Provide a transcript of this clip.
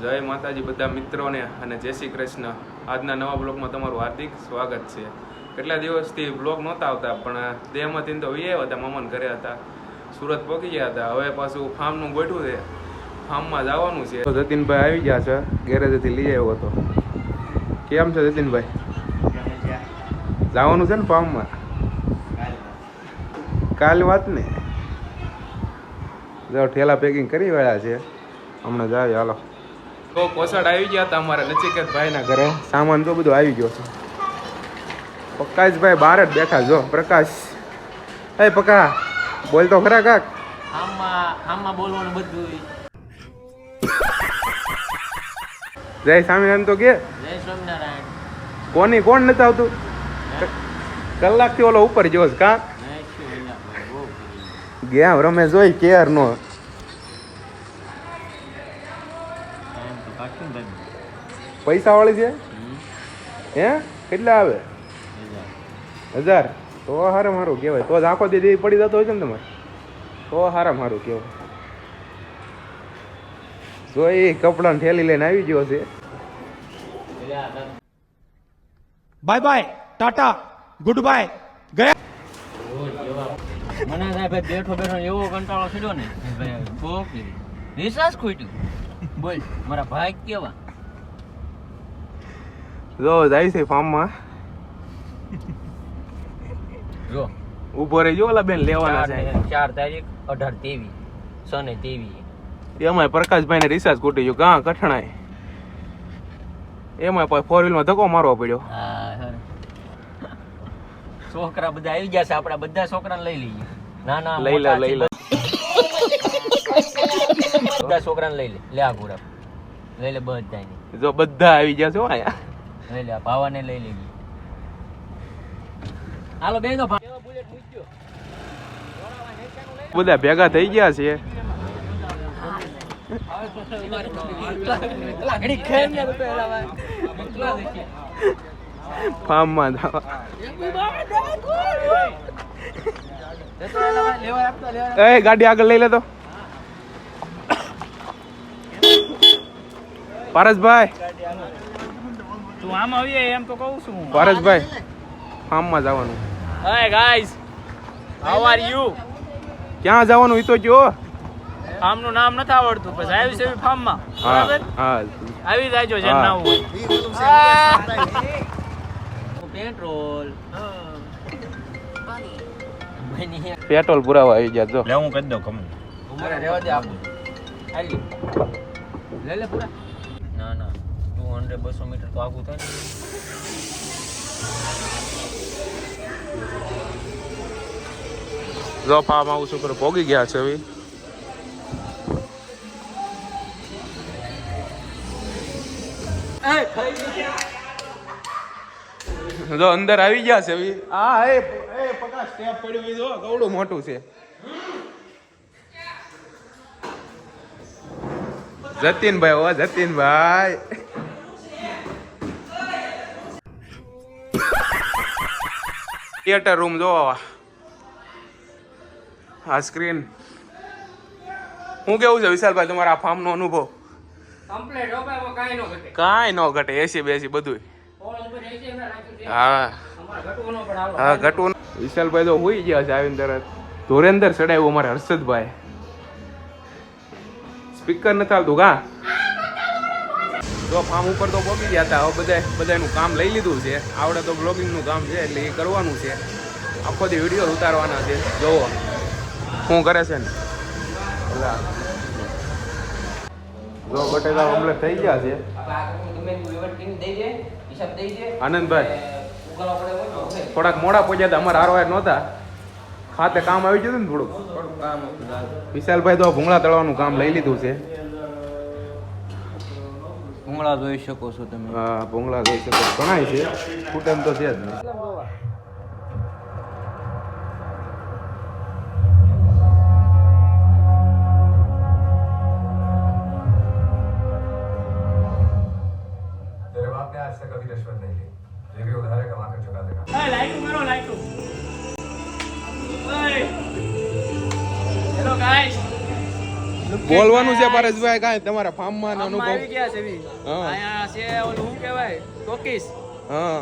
જય માતાજી બધા મિત્રોને અને જય શ્રી કૃષ્ણ. આજના નવા બ્લોગમાં તમારું હાર્દિક સ્વાગત છે. કેટલા દિવસથી બ્લોગ નહોતા આવતા પણ દેહમાંથી તો આવ્યા હતા, મામાના ઘરે હતા, સુરત પહોંચી ગયા હતા. હવે પાછું ફાર્મનું ગોઠવું છે, ફાર્મમાં જવાનું છે. જતીનભાઈ આવી ગયા છે, ગેરેજથી લઈ આવ્યો હતો. કેમ છે જતીનભાઈ? જવાનું છે ને ફાર્મમાં? કાલ વાત ને જો ઠેલા પેકિંગ કરી વાળા છે, હમણાં જાવ. હાલો તો પોસાડ આવી ગયા હતા અમારા નચિકેતભાઈના ઘરે. સામાન તો બધું આવી ગયો છે. પ્રકાશભાઈ બહાર જ બેઠા. જો પ્રકાશ, હે પકા બોલ તો ખરા કાક. આમાં બોલવાનું બધું. જય સ્વામિનારાયણ તો કે. જય સ્વામિનારાયણ. કોણ નથી આવતું? કલાકથી ઓલો ઉપર જોશ કા ગયા રમેશ હોય કેર નો. પૈસા વાળી છે હે? કેટલા આવે? 1000. તો હારા મારું કહેવાય. તો જ આખો દી પડી જતો હોય છે ને તમારે, તો હારા મારું કહેવાય. જો એ કપડાં ઠેલી લઈને આવી ગયો છે. Bye bye, Tata, good bye, ગયા. મને સાહેબ બેઠો એવો કંટાળો છેડ્યો ને ભાઈ, રિસાર્જ ખૂટ્યું. બોલ મારા ભાઈ કેવા. જો જાય છે ફાર્મમાં. જો ઉભો રહી જો ઓલા બેન લેવાના છે. 4 તારીખ 18-23 એમાં પ્રકાશભાઈ ને રિસાર્જ ખૂટી ગયું. કાં કઠણાય એમાં 4 વ્હીલમાં ધક્કો મારવો પડ્યો. છોકરા બધા આવી ગયા છે, આપડા બધા છોકરાને લઈ લઈએ. ના લઈ લે બધા છોકરાને લઈ લે આ ગુડા લઈ લે બધા. જો બધા આવી ગયા છો આયા. લઈ લે ભાવાને લઈ લેવી. હાલો બે નો બધા ભેગા થઈ ગયા છે. ફાર્મમાં એ ગાડી આગળ લઈ લેતો. પારસભાઈ તું આમ આવીએ એમ તો કહું છું. પારસભાઈ ફાર્મમાં જવાનું. Hi guys, how are you? ક્યાં જવાનું એ તો જો. ફાર્મનું નામ નથી આવડતું, પછી આવી છે ફાર્મમાં. બરાબર, હા આવી જાયજો જેમ ના હોય. પેટ્રોલ પેટ્રોલ પુરાવા આવી ગયા. જો લે હું કરી દઉં કમ. ઉમરે રહેવા દે આપું. હાલી લઈ લે પૂરા. ના 200-200 મીટર તો આગું થાય ને. જો ફાર્મ હાઉસ ઉપર પહોંચી ગયા છે. હવે જો અંદર આવી ગયા છે. હવે હા એ પકા સ્ટેપ પડ્યું. જો કવડું મોટું છે. જતીનભાઈ, ઓ જતીનભાઈ. થિયેટર રૂમ જો આ સ્ક્રીન. શું કેવું છે વિશાલભાઈ તમારા આ ફાર્મનો અનુભવ? કમ્પ્લીટ હો ભાઈ, કાઈ નો ઘટે. કાંઈ ન ઘટે. એસી બેસી બધું. હા હા ઘટવું. વિશાલભાઈ તો હોઈ ગયા છે આવીને તરત. ધોરેન્દર ચડાવ્યું અમારે હર્ષદભાઈ. સ્પીકર નથી આવતું કા. જો ફાર્મ ઉપર તો પહોંચી ગયા હતા. હવે બધાનું કામ લઈ લીધું છે. આવડે તો બ્લોગિંગનું કામ છે એટલે એ કરવાનું છે. આખો દી વિડીયો ઉતારવાના છે. જોવો શું કરે છે ને. જો બટેકા ઓમલેટ થઈ ગયા છે. આનંદભાઈ થોડાક મોડા પહોંચ્યા હતા. અમારા હારવાર નહોતા. ખાતે કામ આવી ગયું ને થોડુંક. વિશાલભાઈ તો ભૂંગળા તળવાનું કામ લઈ લીધું છે. ભૂંગળા જોઈ શકો છો તમે. હા ભૂંગળા જોઈ શકો. ઘણાય છે, ખૂટમ તો છે જ નહીં. आज तक कभी रिश्वत नहीं ली, ये भी उधार कमा कर चुका देगा। લાઈટું મારો લાઈટું. હેલો ગાઈસ, બોલવાનું છે પરેશભાઈ કાંઈ તમારા ફાર્મમાં આમાં આવી અનુભવ? ગયા છે બી. હા. અહીંયા છે ઓલું શું કહેવાય ટોકીસ હા